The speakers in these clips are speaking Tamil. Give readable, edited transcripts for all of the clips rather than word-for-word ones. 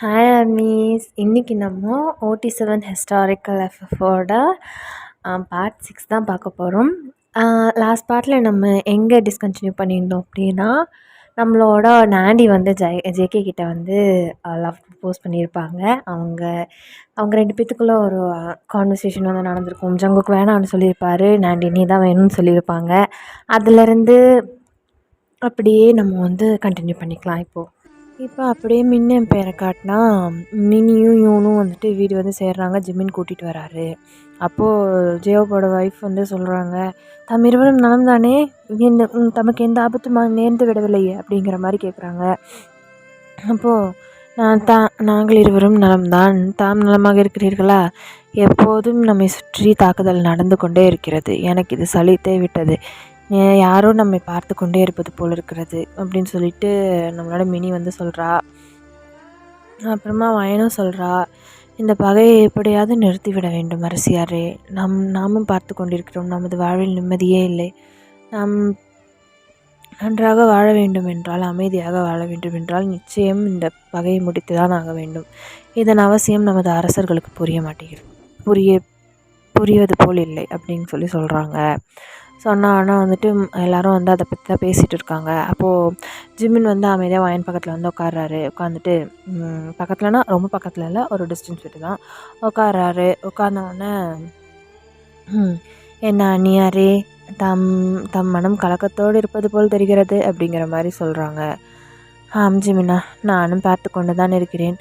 ஹாய் அர்மீஸ். இன்றைக்கி நம்ம OT7 ஹிஸ்டாரிக்கல் எஃப்எஃபோட பார்ட் 6 தான் பார்க்க போகிறோம். லாஸ்ட் பார்ட்டில் நம்ம எங்கே டிஸ்கண்டினியூ பண்ணியிருந்தோம் அப்படின்னா, நம்மளோட நாண்டி வந்து ஜேகே கிட்ட வந்து லவ் ப்ரப்போஸ் பண்ணியிருப்பாங்க. அவங்க ரெண்டு பேத்துக்குள்ளே ஒரு கான்வர்சேஷன் வந்து நடந்திருக்கும். ஜங்குக்கு வேணான்னு சொல்லியிருப்பார், நாண்டி நீ தான் வேணும்னு சொல்லியிருப்பாங்க. அதுலேருந்து அப்படியே நம்ம வந்து கண்டினியூ பண்ணிக்கலாம். இப்போ அப்படியே மின்னு என் பேரை காட்டினா, மினியும் யூனும் வந்துட்டு வீடு வந்து சேர்றாங்க. ஜிமின் கூட்டிகிட்டு வராரு. அப்போது ஜேயோவோட ஒய்ஃப் வந்து சொல்கிறாங்க, தம் இருவரும் நலம் தானே, இந்த தமக்கு எந்த ஆபத்தும் நேர்ந்து விடவில்லையே அப்படிங்கிற மாதிரி கேட்குறாங்க. அப்போது நாங்கள் இருவரும் நலம்தான், தாம் நலமாக இருக்கிறீர்களா? எப்போதும் நம்மை சுற்றி தாக்குதல் நடந்து கொண்டே இருக்கிறது. எனக்கு இது சலித்தே விட்டது. யாரோ நம்மை பார்த்து கொண்டே இருப்பது போல் இருக்கிறது அப்படின்னு சொல்லிட்டு நம்மளோட மினி வந்து சொல்கிறா. அப்புறமா வயனும் சொல்கிறா, இந்த பகையை எப்படியாவது நிறுத்திவிட வேண்டும் அரசியாரே. நாமும் பார்த்து கொண்டிருக்கிறோம், நமது வாழ்வில் நிம்மதியே இல்லை. நாம் நன்றாக வாழ வேண்டும் என்றால், அமைதியாக வாழ வேண்டும் என்றால் நிச்சயம் இந்த பகையை முடித்து தான் ஆக வேண்டும். இதன் அவசியம் நமது அரசர்களுக்கு புரிய மாட்டேங்கிறது, புரிவது போல் இல்லை அப்படின்னு சொல்கிறாங்க. சொன்னான்னா வந்துட்டு எல்லோரும் வந்து அதை பற்றி தான் பேசிகிட்டு இருக்காங்க. அப்போது ஜிமின் வந்து அமைதியாக வயன் பக்கத்தில் வந்து உட்கார்றாரு. உட்காந்துட்டு பக்கத்துலனா ரொம்ப பக்கத்தில் இல்லை, ஒரு டிஸ்டன்ஸ் விட்டு தான் உட்கார்றாரு. உட்கார்ந்தவொடனே என்ன அந்நியாரே, தம் மனம் கலக்கத்தோடு இருப்பது போல் தெரிகிறது அப்படிங்கிற மாதிரி சொல்கிறாங்க. ஜிமினா, நானும் பார்த்து கொண்டு தான் இருக்கிறேன்.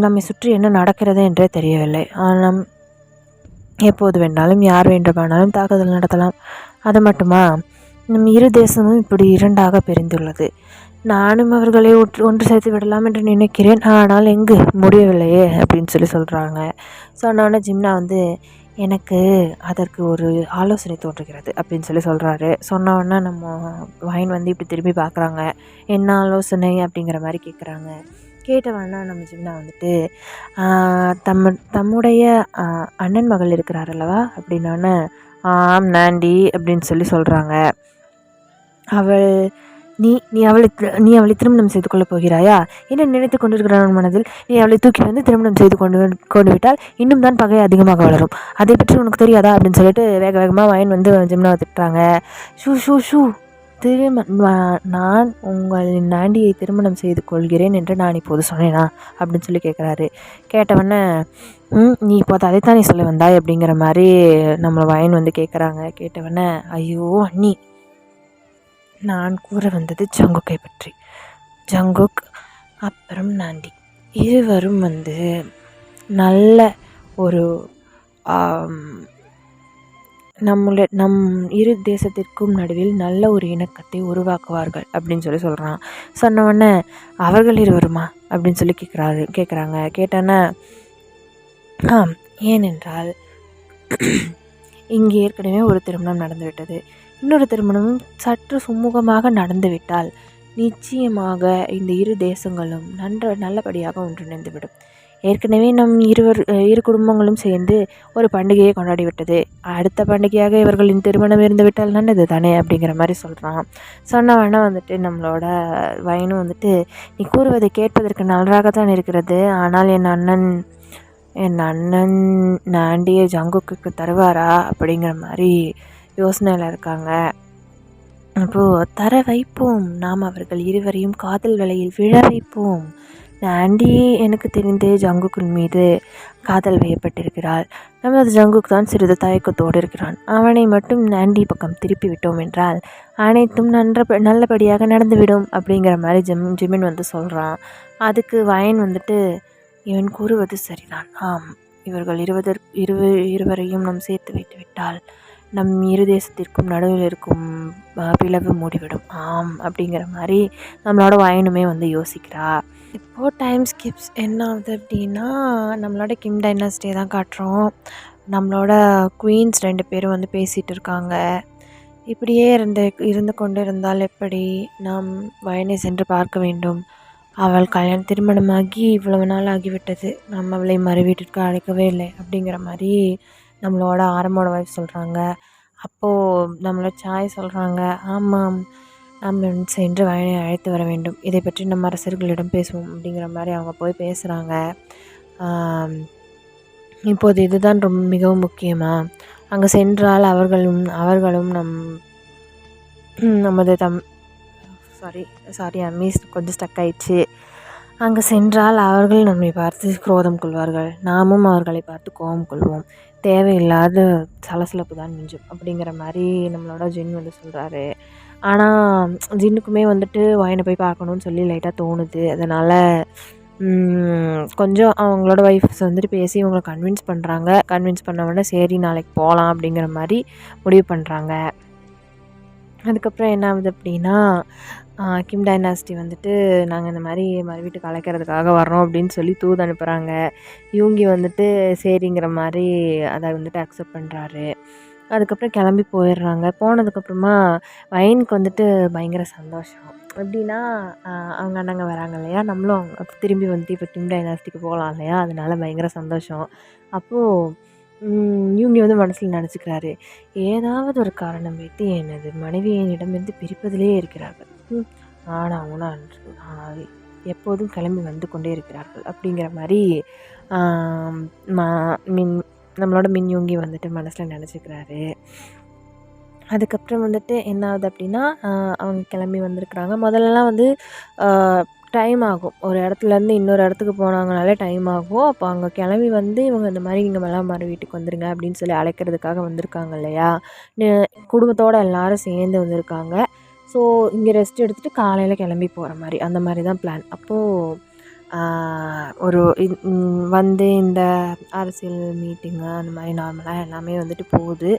நம்மை சுற்றி என்ன நடக்கிறது என்றே தெரியவில்லை. ஆனால் எப்போது வேண்டாலும் யார் வேண்டுமானாலும் தாக்குதல் நடத்தலாம். அது மட்டுமா, நம் இரு தேசமும் இப்படி இரண்டாக பிரிந்துள்ளது. நானும் அவர்களை ஒன்று சேர்த்து விடலாம் என்று நினைக்கிறேன், ஆனால் எங்கு முடியவில்லையே அப்படின்னு சொல்கிறாங்க. சொன்னோன்னே ஜிம்னா வந்து, எனக்கு அதற்கு ஒரு ஆலோசனை தோன்றுகிறது அப்படின்னு சொல்கிறாரு. சொன்னோன்னே நம்ம வைன் வந்து இப்படி திரும்பி பார்க்குறாங்க. என்ன ஆலோசனை அப்படிங்கிற மாதிரி கேட்குறாங்க. கேட்டவனா நம்ம ஜிம்னா வந்துட்டு, தம்முடைய அண்ணன் மகள் இருக்கிறார் அல்லவா அப்படின்னோடனே, ஆம் நாண்டி அப்படின்னு சொல்கிறாங்க. அவள் நீ அவளை திருமணம் செய்து கொள்ளப் போகிறாயா? என்ன நினைத்து கொண்டிருக்கிறான் மனதில்? நீ அவளை தூக்கி வந்து திருமணம் செய்து கொண்டு விட்டால் இன்னும் தான் பகை அதிகமாக வளரும். அதை பற்றி உனக்கு தெரியாதா அப்படின்னு சொல்லிட்டு வேகமாக வயன் வந்து ஜிம்னாவை திட்டுறாங்க. ஷூ ஷூ ஷூ நான் உங்களின் நாண்டியை திருமணம் செய்து கொள்கிறேன் என்று நான் இப்போது சொன்னேனா அப்படின்னு கேட்குறாரு. கேட்டவொடனே, நீ இப்போது அதைத்தான் நீ சொல்ல வந்தாய் அப்படிங்கிற மாதிரி நம்மளை வயன் வந்து கேட்குறாங்க. கேட்டவொடனே, ஐயோ அண்ணி, நான் கூற வந்தது ஜங்குக்கை பற்றி. ஜங்குக் அப்புறம் நாண்டி இருவரும் வந்து நல்ல ஒரு நம் இரு தேசத்திற்கும் நடுவில் நல்ல ஒரு இணக்கத்தை உருவாக்குவார்கள் அப்படின்னு சொல்கிறான். சொன்னவொடனே, அவர்கள் இருவருமா அப்படின்னு கேட்குறாங்க. கேட்டோன்னே, ஏனென்றால் இங்கே ஏற்கனவே ஒரு திருமணம் நடந்துவிட்டது. இன்னொரு திருமணமும் சற்று சுமூகமாக நடந்துவிட்டால் நிச்சயமாக இந்த இரு தேசங்களும் நல்லபடியாக ஒன்றிணைந்துவிடும். ஏற்கனவே நம் இரு குடும்பங்களும் சேர்ந்து ஒரு பண்டிகையை கொண்டாடிவிட்டது. அடுத்த பண்டிகையாக இவர்களின் திருமணம் இருந்துவிட்டால் நல்லது தானே அப்படிங்கிற மாதிரி சொல்கிறான். சொன்னவொடனே வந்துட்டு நம்மளோட வயனும் வந்துட்டு, நீ கூறுவதை கேட்பதற்கு நன்றாகத்தான் இருக்கிறது, ஆனால் என் அண்ணன் நாண்டியை ஜங்குக்கு தருவாரா அப்படிங்கிற மாதிரி யோசனையில் இருக்காங்க. அப்போது தர வைப்போம், நாம் அவர்கள் இருவரையும் காதல் வலையில் விழ வைப்போம். நாண்டி எனக்கு தெரிந்து ஜங்குக்கின் மீது காதல் வயப்பட்டிருக்கிறாள். நமது ஜங்குக் தான் சிறிது தயக்கத்தோடு இருக்கிறான். அவனை மட்டும் நாண்டி பக்கம் திருப்பி விட்டோம் என்றால் அனைத்தும் நல்லபடியாக நடந்துவிடும் அப்படிங்கிற மாதிரி ஜிமின் வந்து சொல்கிறான். அதுக்கு வயன் வந்துட்டு, இவன் கூறுவது சரிதான். ஆம், இவர்கள் இருவரையும் நாம் சேர்த்து வைத்து விட்டால் நம் இரு தேசத்திற்கும் நடுவில் இருக்கும் பிளவு மூடிவிடும். ஆம் அப்படிங்கிற மாதிரி நம்மளோட வயனுமே வந்து யோசிக்கிறா. இப்போது டைம் ஸ்கிப்ஸ் என்ன ஆகுது அப்படின்னா, நம்மளோட கிம் டைனஸ்டியை தான் காட்டுறோம். நம்மளோட குவீன்ஸ் 2 பேரும் வந்து பேசிகிட்டு இருக்காங்க. இப்படியே இருந்து கொண்டு இருந்தால் எப்படி? நாம் வயனை சென்று பார்க்க வேண்டும். அவள் திருமணமாகி இவ்வளவு நாள் ஆகிவிட்டது, நம்ம அவளை மறு வீட்டிற்கு அழைக்கவே இல்லை அப்படிங்கிற மாதிரி நம்மளோட ஆரம்போட வைஃப் சொல்கிறாங்க. அப்போது நம்மளோட சாய் சொல்கிறாங்க, ஆமாம், நாம் சென்று வயனை அழைத்து வர வேண்டும். இதை பற்றி நம்ம அரசர்களிடம் பேசுவோம் அப்படிங்கிற மாதிரி அவங்க போய் பேசுகிறாங்க. இப்போது இதுதான் ரொம்ப மிகவும் முக்கியமா? அங்கே சென்றால் அவர்களும் நமது சாரி அம்மீஸ் கொஞ்சம் ஸ்டக் ஆயிடுச்சு. அங்கே சென்றால் அவர்கள் நம்மை பார்த்து குரோதம் கொள்வார்கள், நாமும் அவர்களை பார்த்து கோபம் கொள்வோம். தேவையில்லாத சலசலப்பு தான் மிஞ்சும் அப்படிங்கிற மாதிரி நம்மளோட ஜின் வந்து சொல்கிறாரு. ஆனால் ஜின்னுக்குமே வந்துட்டு வயனை போய் பார்க்கணுன்னு சொல்லி லைட்டாக தோணுது. அதனால் கொஞ்சம் அவங்களோட ஒய்ஃப்ஸ் வந்துட்டு பேசி இவங்களை கன்வின்ஸ் பண்ணுறாங்க. கன்வின்ஸ் பண்ண உடனே சரி நாளைக்கு போகலாம் அப்படிங்கிற மாதிரி முடிவு பண்ணுறாங்க. அதுக்கப்புறம் என்ன ஆகுது அப்படின்னா, கிம் டைனாஸ்டி வந்துட்டு நாங்கள் இந்த மாதிரி வீட்டுக்கு அழைக்கிறதுக்காக வர்றோம் அப்படின்னு சொல்லி தூது அனுப்புகிறாங்க. யூங்கி வந்துட்டு சரிங்கிற மாதிரி அதை வந்துட்டு அக்செப்ட் பண்ணுறாரு. அதுக்கப்புறம் கிளம்பி போயிடுறாங்க. போனதுக்கப்புறமா வயனுக்கு வந்துட்டு பயங்கர சந்தோஷம். எப்படின்னா அவங்க அண்ணங்க வராங்க இல்லையா, நம்மளும் அவங்க திரும்பி வந்துட்டு இப்போ கிம் டைனாஸ்டிக்கு போகலாம் இல்லையா, அதனால பயங்கர சந்தோஷம். அப்போது யூங்கி வந்து மனசில் நினச்சிக்கிறாரு, ஏதாவது ஒரு காரணம் வைத்து எனது மனைவியை என்னிடமிருந்து பிரிப்பதிலே இருக்கிறார்கள். ஆனால் எப்போதும் கிளம்பி வந்து கொண்டே இருக்கிறார்கள் அப்படிங்கிற மாதிரி நம்மளோட மின்யூங்கி வந்துட்டு மனசில் நினச்சிக்கிறாரு. அதுக்கப்புறம் வந்துட்டு என்ன ஆகுது அப்படின்னா, அவங்க கிளம்பி வந்திருக்குறாங்க. முதல்லலாம் வந்து டைம் ஆகும். ஒரு இடத்துலேருந்து இன்னொரு இடத்துக்கு போனாங்கனாலே டைம் ஆகும். அப்போ அங்கே கிளம்பி வந்து இவங்க இந்த மாதிரி நீங்கள் மலாமார் வீட்டுக்கு வந்துடுங்க அப்படின்னு சொல்லி அழைக்கிறதுக்காக வந்திருக்காங்க இல்லையா, குடும்பத்தோடு எல்லோரும் சேர்ந்து வந்திருக்காங்க. ஸோ இங்கே ரெஸ்ட் எடுத்துகிட்டு காலையில் கிளம்பி போகிற மாதிரி, அந்த மாதிரி தான் பிளான். அப்போது ஒரு வந்து இந்த அரசியல் மீட்டிங்கு அந்த மாதிரி நார்மலாக எல்லாமே வந்துட்டு போகுது.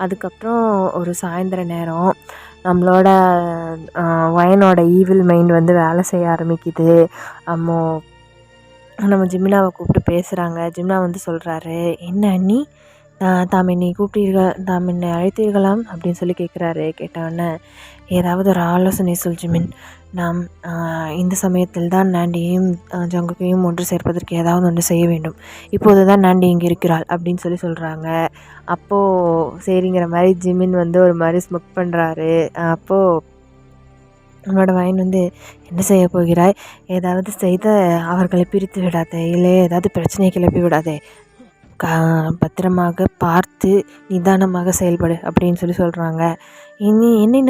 அதுக்கப்புறம் ஒரு சாயந்தர நேரம் நம்மளோட வயனோட ஈவில் மைண்ட் வந்து வேலை செய்ய ஆரம்பிக்குது. நம்ம ஜிமினாவை கூப்பிட்டு பேசுகிறாங்க. ஜிமினா வந்து சொல்கிறாரு, என்ன அண்ணி தாம் என்னை அழைத்தீர்களாம் அப்படின்னு சொல்லி கேட்குறாரு. கேட்டவுடனே ஏதாவது ஒரு ஆலோசனை சொல் ஜிமின், நாம் இந்த சமயத்தில் தான் நாண்டியையும் ஜங்குக்கையும் ஒன்று சேர்ப்பதற்கு ஏதாவது ஒன்று செய்ய வேண்டும். இப்போது தான் நாண்டி இங்கே இருக்கிறாள் அப்படின்னு சொல்கிறாங்க. அப்போது சரிங்கிற மாதிரி ஜிமின் வந்து ஒரு மாதிரி ஸ்மொக் பண்ணுறாரு. அப்போது நம்மளோட வயன் வந்து, என்ன செய்ய போகிறாய்? ஏதாவது செய்து அவர்களை பிரித்து விடாதே, இல்லை ஏதாவது பிரச்சனையை கிளப்பி விடாதே, பத்திரமாக பார்த்து நிதானமாக செயல்படு அப்படின்னு சொல்கிறாங்க. என்னை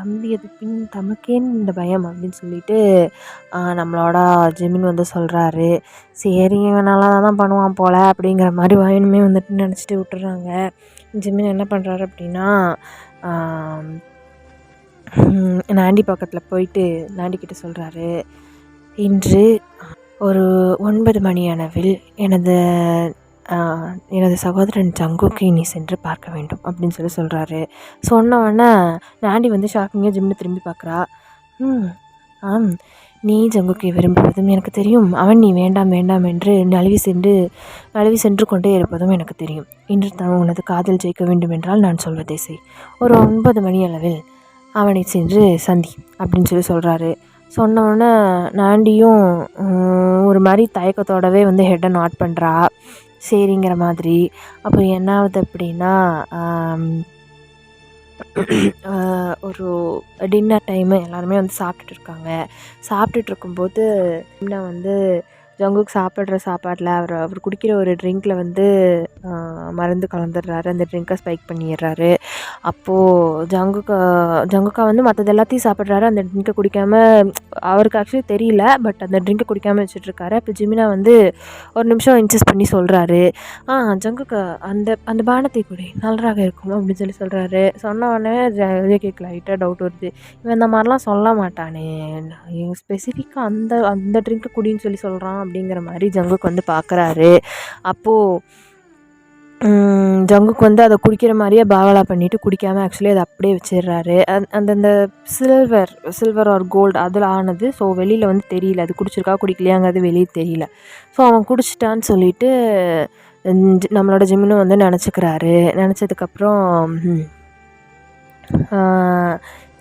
நம்பியது பின் தமக்கேன் இந்த பயம் அப்படின்னு சொல்லிட்டு நம்மளோட ஜிமின் வந்து சொல்கிறாரு. சரி இவன் நல்லா தான் பண்ணுவான் போல் அப்படிங்கிற மாதிரி வயனுமே வந்துட்டு நினச்சிட்டு விட்டுறாங்க. ஜிமின் என்ன பண்ணுறாரு அப்படின்னா, நாண்டி பக்கத்தில் போயிட்டு நாண்டிக்கிட்ட சொல்கிறாரு, இன்று ஒரு 9 மணி அளவில் எனது சகோதரன் ஜங்குக்கை நீ சென்று பார்க்க வேண்டும் அப்படின்னு சொல்கிறாரு. சொன்னவொடனே நாண்டி வந்து ஷாக்கிங்காக ஜிம்னு திரும்பி பார்க்குறா. ஆம், நீ ஜங்குக்கை விரும்புவதும் எனக்கு தெரியும், அவன் நீ வேண்டாம் வேண்டாம் என்று நழுவி சென்று கொண்டே இருப்பதும் எனக்கு தெரியும். இன்று தான் உனது காதல் ஜெயிக்க வேண்டும் என்றால் நான் சொல்வதே செய். ஒரு 9 மணி அளவில் அவனை சென்று சந்தி அப்படின்னு சொல்கிறாரு. சொன்னோன்னே நாண்டியும் ஒரு மாதிரி தயக்கத்தோடவே வந்து ஹெட்டை நாட் பண்ணுறா, சரிங்கிற மாதிரி. அப்போ என்ன ஆகுது அப்படின்னா, ஒரு டின்னர் டைமு எல்லாருமே வந்து சாப்பிட்டுட்டு இருக்காங்க. சாப்பிட்டுட்டு இருக்கும்போது நான் வந்து ஜங்குக் சாப்பிட்ற சாப்பாட்டில் அவர் குடிக்கிற ஒரு ட்ரிங்க்கில் வந்து மருந்து கலந்துடுறாரு. அந்த ட்ரிங்க்கை ஸ்பைக் பண்ணிடுறாரு. அப்போது ஜங்குக்கா வந்து மற்றது எல்லாத்தையும் சாப்பிட்றாரு. அந்த ட்ரிங்க்கை குடிக்காமல், அவருக்கு ஆக்சுவலி தெரியல, பட் அந்த ட்ரிங்க்கை குடிக்காமல் வச்சுட்ருக்காரு. அப்போ ஜிமினா வந்து ஒரு நிமிஷம் இன்சிஸ்ட் பண்ணி சொல்கிறாரு, ஜங்குக்கா அந்த பானத்தை குடி, நல்லாக இருக்கும் அப்படின்னு சொல்கிறாரு. சொன்ன உடனே கேட்க லைட்டாக டவுட் வருது, இவன் இந்த மாதிரிலாம் சொல்ல மாட்டானே, ஸ்பெசிஃபிக்காக அந்த ட்ரிங்க்கை குடின்னு சொல்கிறான் அப்படிங்கிற மாதிரி ஜங்குக்கு வந்து பார்க்குறாரு. அப்போது ஜங்குக்கு வந்து அதை குடிக்கிற மாதிரியே பாவலா பண்ணிவிட்டு குடிக்காமல் ஆக்சுவலி அதை அப்படியே வச்சிடுறாரு. அந்த சில்வர் ஆர் கோல்டு அதில் ஆனது. ஸோ வெளியில் வந்து தெரியல, அது குடிச்சிருக்கா குடிக்கலையாங்கிறது வெளியே தெரியல. ஸோ அவன் குடிச்சிட்டான்னு சொல்லிட்டு நம்மளோட ஜிம்னு வந்து நினச்சிக்கிறாரு. நினச்சதுக்கப்புறம்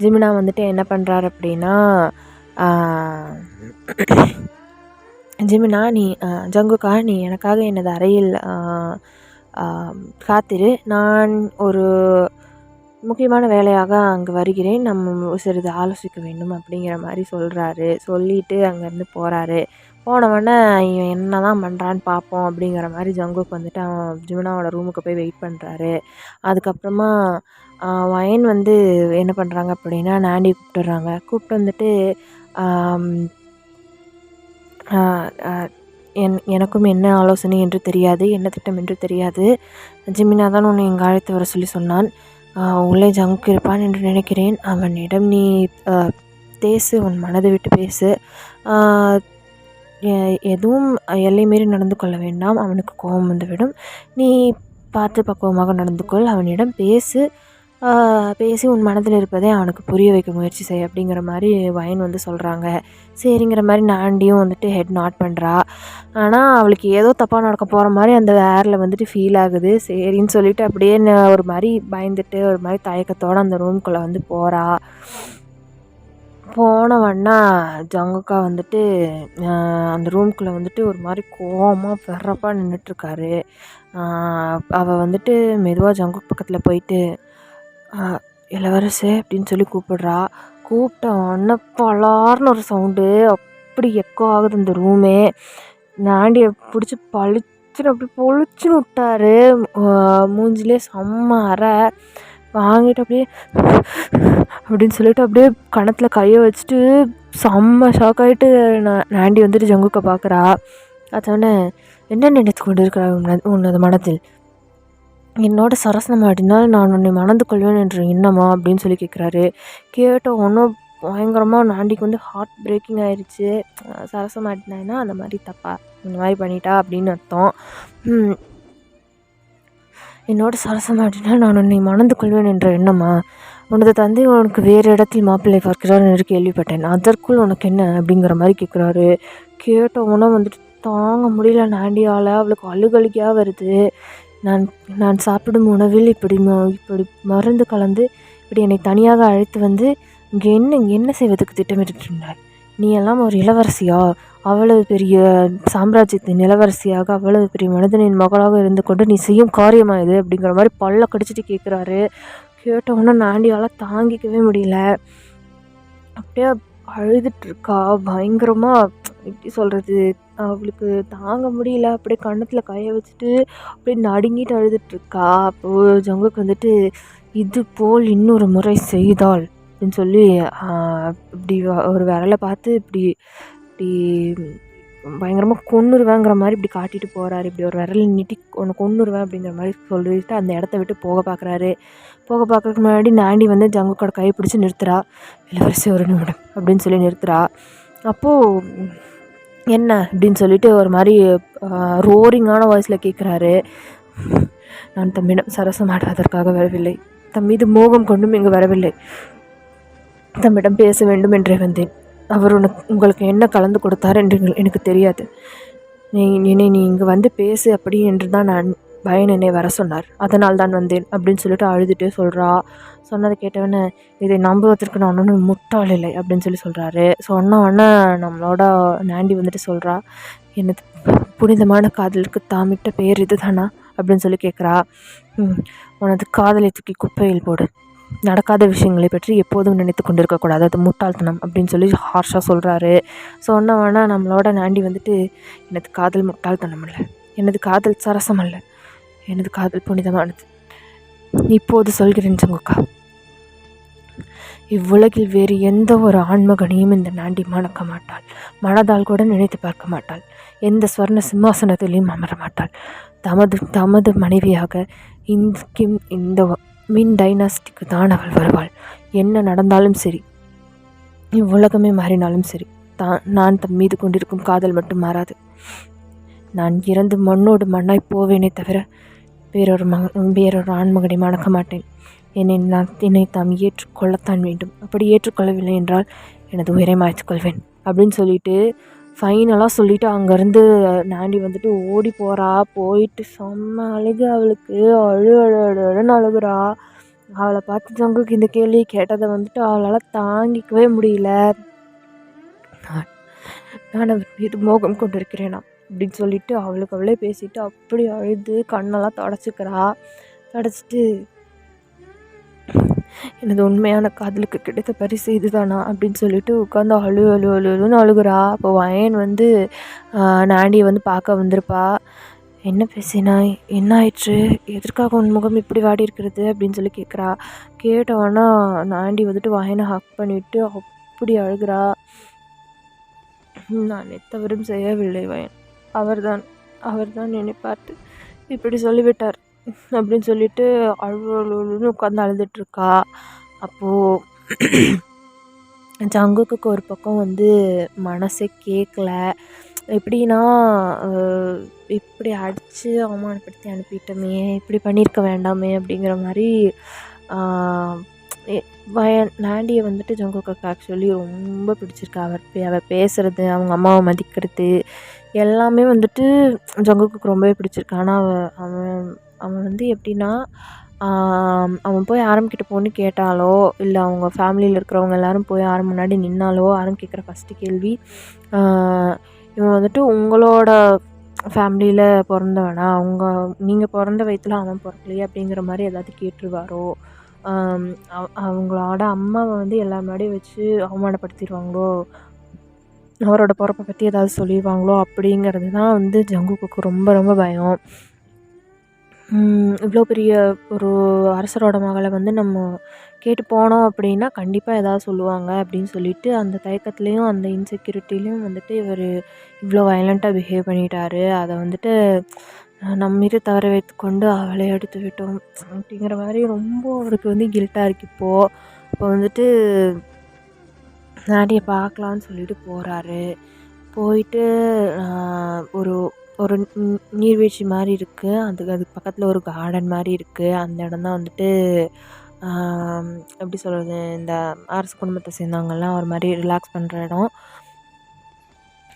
ஜிமினா வந்துட்டு என்ன பண்ணுறாரு அப்படின்னா, ஜிமினா ஜங்குக்கா நீ எனக்காக எனது அறையில் காத்திரு, நான் ஒரு முக்கியமான வேலையாக அங்கே வருகிறேன், நம்ம சிறிது ஆலோசிக்க வேண்டும் அப்படிங்கிற மாதிரி சொல்கிறாரு. சொல்லிவிட்டு அங்கேருந்து போகிறாரு. போனவொடனே இவன் என்ன தான் பண்ணுறான்னு பார்ப்போம் அப்படிங்கிற மாதிரி ஜங்குக் வந்துட்டு அவன் ஜிமினாவோட ரூமுக்கு போய் வெயிட் பண்ணுறாரு. அதுக்கப்புறமா வயன் வந்து என்ன பண்ணுறாங்க அப்படின்னா நாண்டி கூப்பிட்டுறாங்க. கூப்பிட்டு வந்துட்டு எனக்கும் என்ன ஆலோசனை என்று தெரியாது, என்ன திட்டம் என்று தெரியாது. ஜிமினா தான் உன்னை இங்கே அழைத்து வர சொல்லி சொன்னான். உள்ளே ஜங்குக் இருப்பான் என்று நினைக்கிறேன். அவனிடம் நீ பேசு, உன் மனதை விட்டு பேசு. எதுவும் எல்லை மீறி நடந்து கொள்ள வேண்டாம், அவனுக்கு கோபம் வந்துவிடும். நீ பார்த்து பக்குவமாக நடந்து கொள், அவனிடம் பேசு. பேசி உன் மனதில் இருப்பதை அவனுக்கு புரிய வைக்க முயற்சி செய் அப்படிங்கிற மாதிரி வயன் வந்து சொல்கிறாங்க. சரிங்கிற மாதிரி நாண்டியும் வந்துட்டு ஹெட் நாட் பண்ணுறா. ஆனால் அவளுக்கு ஏதோ தப்பாக நடக்க போகிற மாதிரி அந்த ஏரில் வந்துட்டு ஃபீல் ஆகுது. சரின்னு சொல்லிட்டு அப்படியே ஒரு மாதிரி பயந்துட்டு ஒரு மாதிரி தயக்கத்தோடு அந்த ரூம்குள்ளே வந்து போகிறா. போனவொடனே ஜங்குக்கா வந்துட்டு அந்த ரூம்குள்ளே வந்துட்டு ஒரு மாதிரி கோவமாக வெறப்பாக நின்றுட்டுருக்காரு. அவள் வந்துட்டு மெதுவாக ஜங்குக் பக்கத்தில் போயிட்டு இளவரசே அப்படின்னு சொல்லி கூப்பிடுறா. கூப்பிட்ட உடனே பலார்னு ஒரு சவுண்டு, அப்படி எக்கோ ஆகுது இந்த ரூமே. நாண்டியை பிடிச்சி பளிச்சுன்னு அப்படி பொழிச்சுன்னு விட்டாரு. மூஞ்சிலே செம்ம அறை வாங்கிட்டு அப்படியே அப்படின்னு சொல்லிட்டு அப்படியே கணத்தில் கையை வச்சுட்டு செம்ம ஷாக் ஆகிட்டு நாண்டி வந்துட்டு ஜங்குக்கை பார்க்குறா. அதோடனே என்ன நினைத்து கொண்டு இருக்கிறா உன்னது மனத்தில்? என்னோட சரசனம் ஆடினால் நான் உன்னை மணந்து கொள்வேன் என்ற எண்ணமா அப்படின்னு சொல்லி கேட்குறாரு. கேட்ட ஒன்றும் பயங்கரமாக நாண்டிக்கு வந்து ஹார்ட் பிரேக்கிங் ஆயிடுச்சு. சரசம் ஆடினான்னா அந்த மாதிரி தப்பா இந்த மாதிரி பண்ணிட்டா அப்படின்னு அர்த்தம். என்னோட சரசம் ஆடினால் நான் உன்னை மணந்து கொள்வேன் என்ற எண்ணமா? உனது தந்தை உனக்கு வேறு இடத்தில் மாப்பிள்ளை பார்க்கிறார் என்று கேள்விப்பட்டேன், அதற்குள் உனக்கு என்ன அப்படிங்கிற மாதிரி கேட்குறாரு. கேட்ட உணவு வந்துட்டு தாங்க முடியல நாண்டியால். அவளுக்கு அழுகழுகியாக வருது. நான் சாப்பிடும் உணவில் இப்படி மருந்து கலந்து இப்படி என்னை தனியாக அழைத்து வந்து இங்கே என்ன செய்வதற்கு திட்டமிட்டு இருந்தாய்? நீ எல்லாம் ஒரு இளவரசியா? அவ்வளவு பெரிய சாம்ராஜ்யத்தின் இளவரசியாக, அவ்வளவு பெரிய மனிதனின் மகளாக இருந்து கொண்டு நீ செய்யும் காரியமா இது அப்படிங்கிற மாதிரி பல்ல கடிச்சிட்டு கேட்குறாரு. கேட்டவுடனே நாண்டியால் தாங்கிக்கவே முடியல. அப்படியே அழுதுட்டுருக்கா பயங்கரமாக. எப்படி சொல்கிறது, அவளுக்கு தாங்க முடியல. அப்படியே கன்னத்தில் கையை வச்சுட்டு அப்படியே நடுங்கிட்டு அழுதுட்டுருக்கா. அப்போது ஜங்குக்கு வந்துட்டு இது போல் இன்னொரு முறை செய்தால் அப்படின்னு சொல்லி இப்படி ஒரு விரலை பார்த்து இப்படி இப்படி பயங்கரமாக கொன்னுருவேங்கிற மாதிரி இப்படி காட்டிட்டு போகிறாரு. இப்படி ஒரு விரலை நீட்டி ஒன்று கொன்னுருவேன் அப்படிங்கிற மாதிரி சொல்லிட்டு அந்த இடத்த விட்டு போக பார்க்குறாரு. போக பார்க்கறதுக்கு முன்னாடி நாண்டி வந்து ஜங்குக்கோட கையை பிடிச்சி நிறுத்துறா. இளவரசி ஒரு நிமிடம் அப்படின்னு சொல்லி நிறுத்துறா. அப்போது என்ன அப்படின்னு சொல்லிட்டு ஒரு மாதிரி ரோரிங்கான வாய்ஸில் கேட்குறாரு. நான் தம்மிடம் சரசம் ஆடுவதற்காக வரவில்லை, தம் மீது மோகம் கொண்டும் இங்கு வரவில்லை, தம்மிடம் பேச வேண்டும் என்றே வந்தேன். அவர் உங்களுக்கு என்ன கலந்து கொடுத்தார் என்று எனக்கு தெரியாது. நீ இங்கே வந்து பேசு அப்படி என்று தான் நான் பயன் என்னை வர சொன்னார், அதனால் தான் வந்தேன் அப்படின்னு சொல்லிட்டு அழுதுட்டு சொல்கிறா. சொன்னதை கேட்டவொடனே இதை நம்புவதற்கு நான் ஒன்றும் முட்டாள் இல்லை அப்படின்னு சொல்லி சொல்கிறாரு. சொன்னவொடனே நம்மளோட நாண்டி வந்துட்டு சொல்கிறா, எனது புனிதமான காதலுக்கு தாமிட்ட பெயர் இது தானா அப்படின்னு சொல்லி கேட்குறா. உனது காதலை தூக்கி குப்பையில் போடு, நடக்காத விஷயங்களை பற்றி எப்போதும் நினைத்து கொண்டிருக்கக்கூடாது, அது முட்டாள்தனம் அப்படின்னு சொல்லி ஹார்ஷாக சொல்கிறாரு. சொன்னவொடனே நம்மளோட நாண்டி வந்துட்டு எனது காதல் முட்டாள்தனம் அல்ல, எனது காதல் சரசம் அல்ல, எனது காதல் புனிதமானது. இப்போது சொல்கிறேன் ஜங்குக்கா, இவ்வுலகில் வேறு எந்த ஒரு ஆண்மகனையும் இந்த நாண்டி மணக்க மாட்டாள், மனதால் கூட நினைத்து பார்க்க மாட்டாள், எந்த ஸ்வர்ண சிம்மாசனத்திலையும் அமர மாட்டாள். தமது மனைவியாக இந்த மின் டைனாஸ்டிக்கு தான் அவள் வருவாள். என்ன நடந்தாலும் சரி, இவ்வுலகமே மாறினாலும் சரி, நான் தம் மீது கொண்டிருக்கும் காதல் மட்டும் மாறாது. நான் இறந்து மண்ணோடு மண்ணாய் போவேனே தவிர வேறொரு ஆண்மகனை மணக்க மாட்டேன். என்னை தாம் ஏற்றுக்கொள்ளத்தான் வேண்டும். அப்படி ஏற்றுக்கொள்ளவில்லை என்றால் எனது உயிரை மாற்றிக்கொள்வேன் அப்படின்னு சொல்லிட்டு ஃபைனலாக சொல்லிவிட்டு அங்கேருந்து நாண்டி வந்துட்டு ஓடி போகிறா. போயிட்டு செம்ம அழுகு, அவளுக்கு அழுன்னு அழுகுறா. அவளை பார்த்து ஜங்குக்கு இந்த கேள்வி கேட்டதை வந்துட்டு அவளால் தாங்கிக்கவே முடியல. நான் அவர் மீது மோகம் கொண்டிருக்கிறேனா அப்படின்னு சொல்லிட்டு அவளுக்கு அவளே பேசிட்டு அப்படி அழுது கண்ணெல்லாம் தொடச்சிக்கிறா. தொடச்சிட்டு எனது உண்மையான காதலுக்கு கிடைத்த பரிசு இதுதானா அப்படின்னு சொல்லிட்டு உட்காந்து அழுன்னு அழுகுறா. அப்போ வயன் வந்து நாண்டியை வந்து பார்க்க வந்திருப்பா. என்ன பேசினாய், என்ன ஆயிற்று, எதற்காக உன் முகம் இப்படி வாடி இருக்கிறது அப்படின்னு சொல்லி கேட்குறா. கேட்டவொன்னா நாண்டி வந்துட்டு வயனை ஹக் பண்ணிவிட்டு அப்படி அழுகிறா. நான் எத்தவரும் செய்யவில்லை வயன், அவர்தான் என்னை பார்த்து இப்படி சொல்லிவிட்டார் அப்படின்னு சொல்லிட்டு அழுன்னு உட்காந்து அழுதுட்ருக்கா. அப்போது ஜங்குக்கு ஒரு பக்கம் வந்து மனசே கேட்கல. எப்படின்னா இப்படி அடித்து அவமானப்படுத்தி அனுப்பிட்டோமே, இப்படி பண்ணியிருக்க வேண்டாமே அப்படிங்கிற மாதிரி நாண்டியை வந்துட்டு ஜங்குக்கு ஆக்சுவலி ரொம்ப பிடிச்சிருக்கு. அவர் பேசுகிறது, அவங்க அம்மாவை மதிக்கிறது எல்லாமே வந்துட்டு ஜங்குக்கு ரொம்பவே பிடிச்சிருக்கு. ஆனால் அவன் வந்து எப்படின்னா அவன் போய் ஆரம்பிக்கிட்ட பொண்ணு கேட்டாலோ இல்லை அவங்க ஃபேமிலியில் இருக்கிறவங்க எல்லோரும் போய் ஆரம் முன்னாடி நின்னாலோ ஆரம் கேட்குற ஃபஸ்ட்டு கேள்வி, இவன் வந்துட்டு உங்களோட ஃபேமிலியில் பிறந்தவனா, நீங்கள் பிறந்த வயதில் அவன் பிறக்கலையே அப்படிங்கிற மாதிரி ஏதாவது கேட்டுருவாரோ, அவங்களோட அம்மாவை வந்து எல்லா முன்னாடியும் வச்சு அவமானப்படுத்திடுவாங்களோ, அவரோட பிறப்பை பற்றி ஏதாவது சொல்லிடுவாங்களோ அப்படிங்கிறது தான் வந்து ஜங்குக்கு ரொம்ப ரொம்ப பயம். இவ்வளோ பெரிய ஒரு அரசரோட மகளை வந்து நம்ம கேட்டு போனோம் அப்படின்னா கண்டிப்பாக ஏதாவது சொல்லுவாங்க அப்படின்னு சொல்லிட்டு அந்த தயக்கத்துலேயும் அந்த இன்செக்யூரிட்டிலையும் வந்துட்டு இவர் இவ்வளோ வயலண்ட்டாக பிஹேவ் பண்ணிட்டாரு. அதை வந்துட்டு நம்ம மீது தவற வைத்து கொண்டு அவளை எடுத்து விட்டோம் அப்படிங்கிற மாதிரி ரொம்ப அவருக்கு வந்து கில்ட்டாக இருக்குது. இப்போ வந்துட்டு நாடியை பார்க்கலான்னு சொல்லிட்டு போகிறாரு. போயிட்டு ஒரு ஒரு நீர்வீழ்ச்சி மாதிரி இருக்குது, அதுக்கு பக்கத்தில் ஒரு கார்டன் மாதிரி இருக்குது. அந்த இடம் தான் வந்துட்டு எப்படி சொல்கிறது, இந்த அரச குடும்பத்தை சேர்ந்தவங்கெல்லாம் ஒரு மாதிரி ரிலாக்ஸ் பண்ணுற இடம்.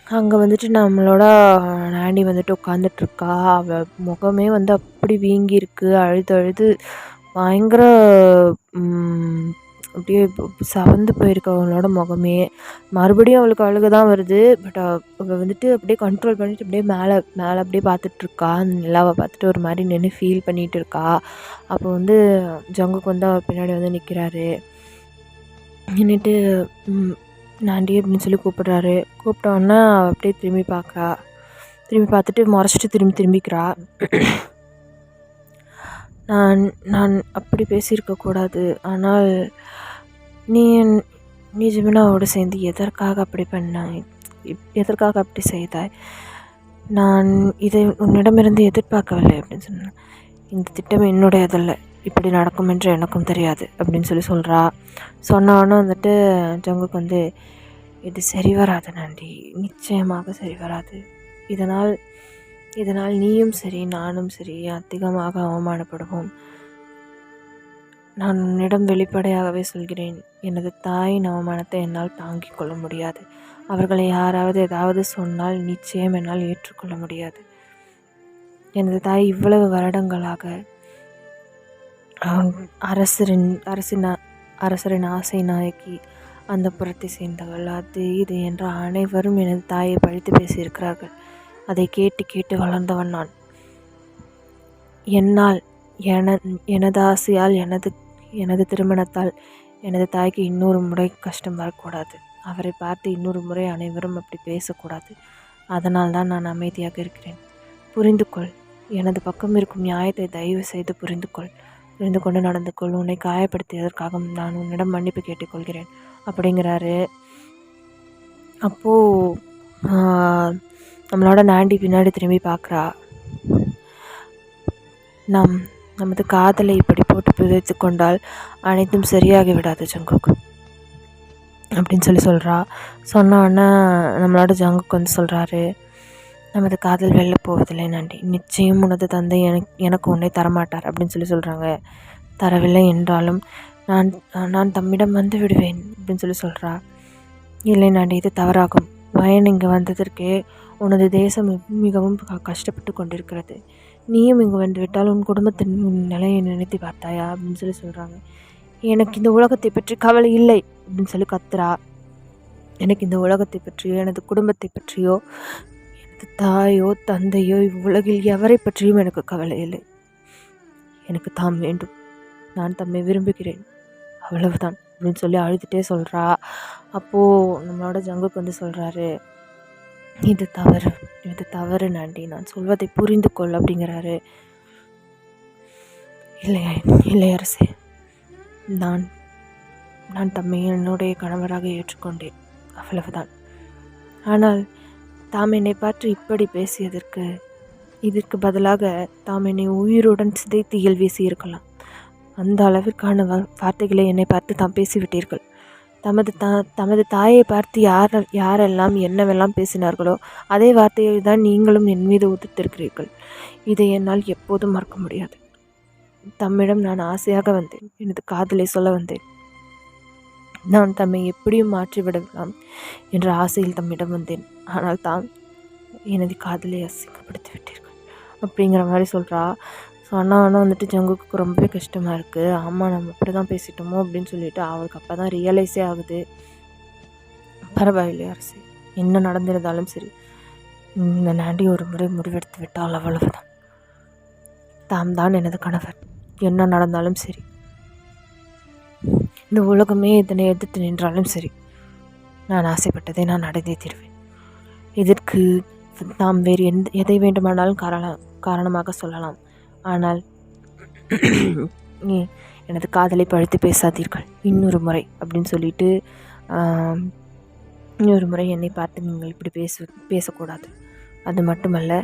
அங்கே வந்துட்டு நம்மளோட நாண்டி வந்துட்டு உட்காந்துட்ருக்கா. அவள் முகமே வந்து அப்படி வீங்கியிருக்கு, அழுது பயங்கர அப்படியே சவந்து போயிருக்கு அவங்களோட முகமே. மறுபடியும் அவளுக்கு அழுக தான் வருது. பட் அவள் வந்துட்டு அப்படியே கண்ட்ரோல் பண்ணிவிட்டு அப்படியே மேலே அப்படியே பார்த்துட்ருக்கா. அந்த நிலாவை பார்த்துட்டு ஒரு மாதிரி நின்று ஃபீல் பண்ணிகிட்டு இருக்கா. அப்போ வந்து ஜங்குக்கு வந்து அவள் பின்னாடி வந்து நிற்கிறாரு. நின்றுட்டு நாண்டி அப்படின்னு சொல்லி கூப்பிட்றாரு. கூப்பிட்டோன்னா அவள் அப்படியே திரும்பி பார்க்குறா. திரும்பி பார்த்துட்டு முறைச்சிட்டு திரும்பிக்கிறா. நான் அப்படி பேசியிருக்கக்கூடாது. ஆனால் நீ ஜிமினாவோடு சேர்ந்து எதற்காக அப்படி பண்ணாய், எதற்காக அப்படி செய்தாய்? நான் இதை உன்னிடமிருந்து எதிர்பார்க்கவில்லை அப்படின்னு சொன்னேன். இந்த திட்டம் என்னுடையதல்ல, இப்படி நடக்கும் என்று எனக்கும் தெரியாது அப்படின்னு சொல்கிறா. சொன்னவொன்னே வந்துட்டு ஜங்குக்கு வந்து இது சரி வராது நாண்டி, நிச்சயமாக சரி வராது. இதனால் நீயும் சரி நானும் சரி அதிகமாக அவமானப்படுவோம். நான் உன்னிடம் வெளிப்படையாகவே சொல்கிறேன், எனது தாயின் அவமானத்தை என்னால் தாங்கிக் கொள்ள முடியாது. அவர்களை யாராவது ஏதாவது சொன்னால் நிச்சயம் என்னால் ஏற்றுக்கொள்ள முடியாது. எனது தாய் இவ்வளவு வருடங்களாக அரசரின் ஆசை நாயக்கி, அந்த புறத்தை சேர்ந்தவள், அது இது என்ற அனைவரும் எனது தாயை பழித்து பேசியிருக்கிறார்கள். அதை கேட்டு வளர்ந்தவன் நான். என்னால் எனது ஆசையால் எனது திருமணத்தால் எனது தாய்க்கு இன்னொரு முறை கஷ்டம் வரக்கூடாது. அவரை பார்த்து இன்னொரு முறை அனைவரும் அப்படி பேசக்கூடாது. அதனால் தான் நான் அமைதியாக இருக்கிறேன். புரிந்து கொள், எனது பக்கம் இருக்கும் நியாயத்தை தயவு செய்து புரிந்து கொண்டு நடந்து கொள். உன்னை காயப்படுத்தியதற்காக நான் உன்னிடம் மன்னிப்பு கேட்டுக்கொள்கிறேன் அப்படிங்கிறாரு. அப்போது நம்மளோட நாண்டி பின்னாடி திரும்பி பார்க்குறா. நமது காதலை இப்படி போட்டு புதைத்து கொண்டால் அனைத்தும் சரியாகி விடாது ஜங்குக் அப்படின்னு சொல்கிறா. சொன்னோன்னே நம்மளோட ஜங்குக் வந்து சொல்கிறாரு, நமது காதல் வெளில போவதில்லை நாண்டி, நிச்சயம் உனது தந்தை எனக்கு உன்னை தரமாட்டார் அப்படின்னு சொல்கிறாங்க. தரவில்லை என்றாலும் நான் தம்மிடம் வந்து விடுவேன் அப்படின்னு சொல்கிறா. இல்லை நாண்டி, இது தவறாகும். வயன் இங்கே வந்ததற்கே உனது தேசம் மிகவும் கஷ்டப்பட்டு கொண்டிருக்கிறது. நீயும் இங்கே வந்து விட்டால் உன் குடும்பத்தின் நிலையை நினைத்து பார்த்தாயா அப்படின்னு சொல்கிறாங்க. எனக்கு இந்த உலகத்தை பற்றி கவலை இல்லை அப்படின்னு கத்துறா. எனக்கு இந்த உலகத்தை பற்றியோ எனது குடும்பத்தை பற்றியோ எனது தாயோ தந்தையோ இவ்வுலகில் எவரை பற்றியும் எனக்கு கவலை இல்லை. எனக்கு தாம் வேண்டும், நான் தம்மை விரும்புகிறேன் அவ்வளவுதான் அப்படின்னு சொல்லி அழுதுகிட்டே சொல்கிறா. அப்போது நம்மளோட ஜங்குக்கு வந்து சொல்கிறாரு, இது தவறு, இது தவறு நாண்டி, நான் சொல்வதை புரிந்து கொள் அப்படிங்கிறாரு. இல்லையா இல்லை அரசே, நான் நான் தம்மை என்னுடைய கணவராக ஏற்றுக்கொண்டேன், அவ்வளவுதான். ஆனால் தாம் என்னை பார்த்து இப்படி பேசியதற்கு இதற்கு பதிலாக தாம் என்னை உயிருடன் சிதைத்து வீசி இருக்கலாம். அந்த அளவிற்கான வார்த்தைகளை என்னை பார்த்து தாம் பேசிவிட்டீர்கள். தமது தாயை பார்த்து யாரெல்லாம் என்னவெல்லாம் பேசினார்களோ அதே வார்த்தையை தான் நீங்களும் என் மீது உதிர்த்திருக்கிறீர்கள். இதை என்னால் எப்போதும் மறக்க முடியாது. தம்மிடம் நான் ஆசையாக வந்தேன், எனது காதலை சொல்ல வந்தேன். நான் தம்மை எப்படியும் மாற்றிவிடலாம் என்ற ஆசையில் தம்மிடம் வந்தேன். ஆனால் தாம் எனது காதலை அசிங்கப்படுத்தி விட்டீர்கள் அப்படிங்கிற மாதிரி சொல்கிறா. ஸோ அண்ணா வந்துட்டு ஜங்குக்கு ரொம்பவே கஷ்டமாக இருக்குது. ஆமாம், நம்ம அப்படி தான் பேசிட்டோமோ அப்படின்னு சொல்லிட்டு அவளுக்கு அப்போ தான் ரியலைஸே ஆகுது. பரவாயில்லை அரசு, என்ன நடந்திருந்தாலும் சரி, இந்த நாண்டி ஒரு முறை முடிவெடுத்து விட்டால் அவ்வளவுதான். தாம் தான் எனது கணவர், என்ன நடந்தாலும் சரி, இந்த உலகமே இதனை எதிர்த்து நின்றாலும் சரி, நான் ஆசைப்பட்டதை நான் அடைந்தே தீர்வேன். இதற்கு நாம் வேறு எதை வேண்டுமானாலும் காரணமாக சொல்லலாம். ஆனால் எனது காதலை பழித்து பேசாதீர்கள் இன்னொரு முறை அப்படின்னு சொல்லிட்டு, இன்னொரு முறை என்னை பார்த்து நீங்கள் இப்படி பேசக்கூடாது. அது மட்டுமல்ல,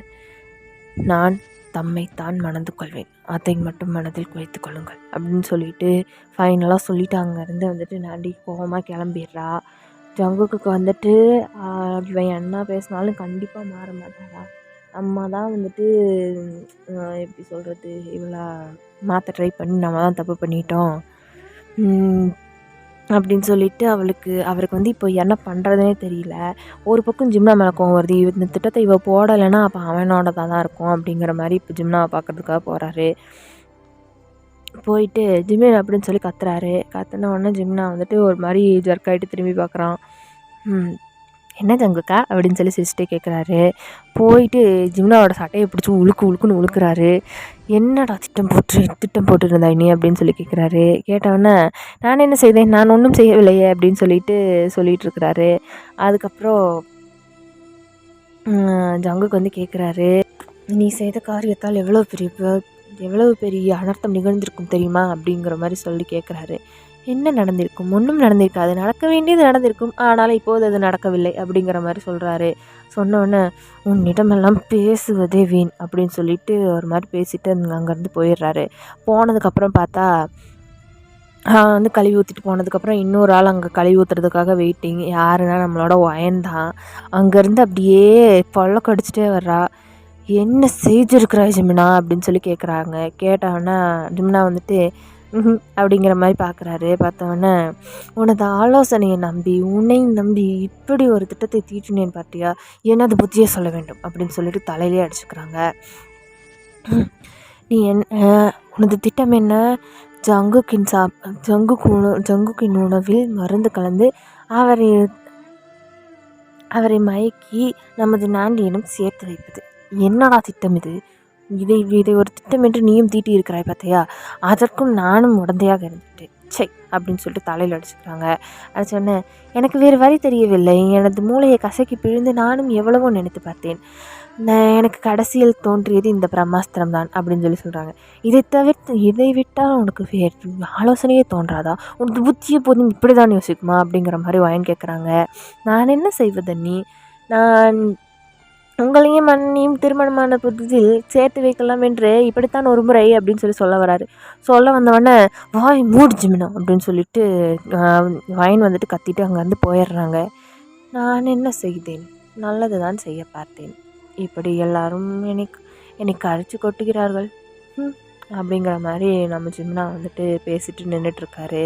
நான் தம்மைத்தான் மணந்து கொள்வேன், அதை மட்டும் மனதில் குறைத்து கொள்ளுங்கள் அப்படின்னு சொல்லிட்டு ஃபைனலாக சொல்லிட்டு அங்கேருந்து வந்துட்டு நாண்டி கோபமாக கிளம்பிடுறா. ஜங்குக்கு வந்துட்டு இவன் என்ன பேசினாலும் கண்டிப்பாக மாற மாட்டாடா, நம்ம தான் வந்துட்டு எப்படி சொல்கிறது, இவளை மாற்ற ட்ரை பண்ணி நம்ம தான் தப்பு பண்ணிட்டோம் அப்படின்னு சொல்லிட்டு அவருக்கு வந்து இப்போ என்ன பண்ணுறதுனே தெரியல. ஒரு பக்கம் ஜிம்னா மேலே கோவம் வருது, இந்த திட்டத்தை இவ போடலைன்னா அப்போ அவனோட தான் இருக்கும் அப்படிங்கிற மாதிரி இப்போ ஜிம்னாவை பார்க்குறதுக்காக போகிறாரு. போயிட்டு ஜிம்மின் அப்படின்னு சொல்லி கத்துன உடனே ஜிம்னா வந்துட்டு ஒரு மாதிரி ஜர்க் ஆகிட்டு திரும்பி பார்க்குறான். என்ன ஜங்குக்கா அப்படின்னு சொல்லி சிரிச்சிட்டே கேட்குறாரு. போயிட்டு ஜிம்னாவோட சட்டையை பிடிச்சி உழுக்குன்னு உழுக்குறாரு. என்னடா திட்டம் போட்டுருந்தா நீ அப்படின்னு சொல்லி கேட்குறாரு. கேட்டவொடனே நான் என்ன செய்தேன், நான் ஒன்றும் செய்யவில்லையே அப்படின்னு சொல்லிட்டு இருக்கிறாரு. அதுக்கப்புறம் ஜங்குக்கு வந்து கேட்குறாரு, நீ செய்த காரியத்தால் எவ்வளவு பெரிய அனர்த்தம் நிகழ்ந்திருக்கும் தெரியுமா அப்படிங்கிற மாதிரி சொல்லி கேட்குறாரு. என்ன நடந்திருக்கும், ஒன்றும் நடந்திருக்காது, நடக்க வேண்டியது நடந்திருக்கும், ஆனால் இப்போது அது நடக்கவில்லை அப்படிங்கிற மாதிரி சொல்கிறாரு. சொன்னோன்னே உன்னிடமெல்லாம் பேசுவதே வீண் அப்படின்னு சொல்லிட்டு ஒரு மாதிரி பேசிட்டு அங்கேருந்து போயிடுறாரு. போனதுக்கப்புறம் பார்த்தா வந்து கழுவி ஊற்றிட்டு போனதுக்கப்புறம் இன்னொரு ஆள் அங்கே கழுவி ஊற்றுறதுக்காக வெயிட்டிங். யாருன்னா நம்மளோட ஒயன் தான். அங்கேருந்து அப்படியே பொல்ல கடிச்சிட்டே வர்றா. என்ன செய்திருக்கிறா ஜிம்னா அப்படின்னு சொல்லி கேட்குறாங்க. கேட்டவொன்னே ஜிம்னா வந்துட்டு அப்படிங்கிற மாதிரி பார்க்குறாரு. பார்த்தவொன்னே உனது ஆலோசனையை நம்பி உன்னை நம்பி இப்படி ஒரு திட்டத்தை தீட்டினேன் பார்த்தியா, எனது புத்தியை சொல்ல வேண்டும் அப்படின்னு சொல்லிட்டு தலையிலே அடிச்சுக்கிறாங்க. நீ உனது திட்டம் என்ன, ஜங்குக்கின் உணவில் மருந்து கலந்து அவரை மயக்கி நமது நாண்டியிடம் சேர்த்து வைப்பது. என்னடா திட்டம் இது, இதை ஒரு திட்டம் என்று நீயும் தீட்டி இருக்கிறாய் பார்த்தியா, அதற்கும் நானும் உடந்தையாக இருந்துட்டேன் சை அப்படின்னு சொல்லிட்டு தலையில் அடிச்சுக்கிறாங்க. அது சொன்னேன், எனக்கு வேறு வழி தெரியவில்லை, எனது மூளையை கசக்கி பிழிந்து நானும் எவ்வளவோ நினைத்து பார்த்தேன், எனக்கு கடைசியில் தோன்றியது இந்த பிரம்மாஸ்திரம் தான் அப்படின்னு சொல்லி சொல்கிறாங்க. இதை விட்டால் உனக்கு வேறு ஆலோசனையே தோன்றாதா, உனக்கு புத்தியை போதும் இப்படி தான் யோசிக்குமா அப்படிங்கிற மாதிரி வாயின் கேட்குறாங்க. நான் என்ன செய்வதண்ணி, நான் உங்களையும் மண்ணையும் திருமணமான புதுதில் சேர்த்து வைக்கலாம் என்று இப்படித்தான் ஒரு முறை அப்படின்னு சொல்ல வராரு. சொல்ல வந்தவொடனே வாய் மூடு ஜிமினா அப்படின்னு சொல்லிட்டு வாயின் வந்துட்டு கத்திட்டு அங்கேருந்து போயிடுறாங்க. நான் என்ன செய்தேன், நல்லது தான் செய்ய பார்த்தேன், இப்படி எல்லாரும் எனக்கு அடித்து கொட்டுகிறார்கள் அப்படிங்கிற மாதிரி நம்ம ஜிம்னா வந்துட்டு பேசிட்டு நின்றுட்டுருக்காரு.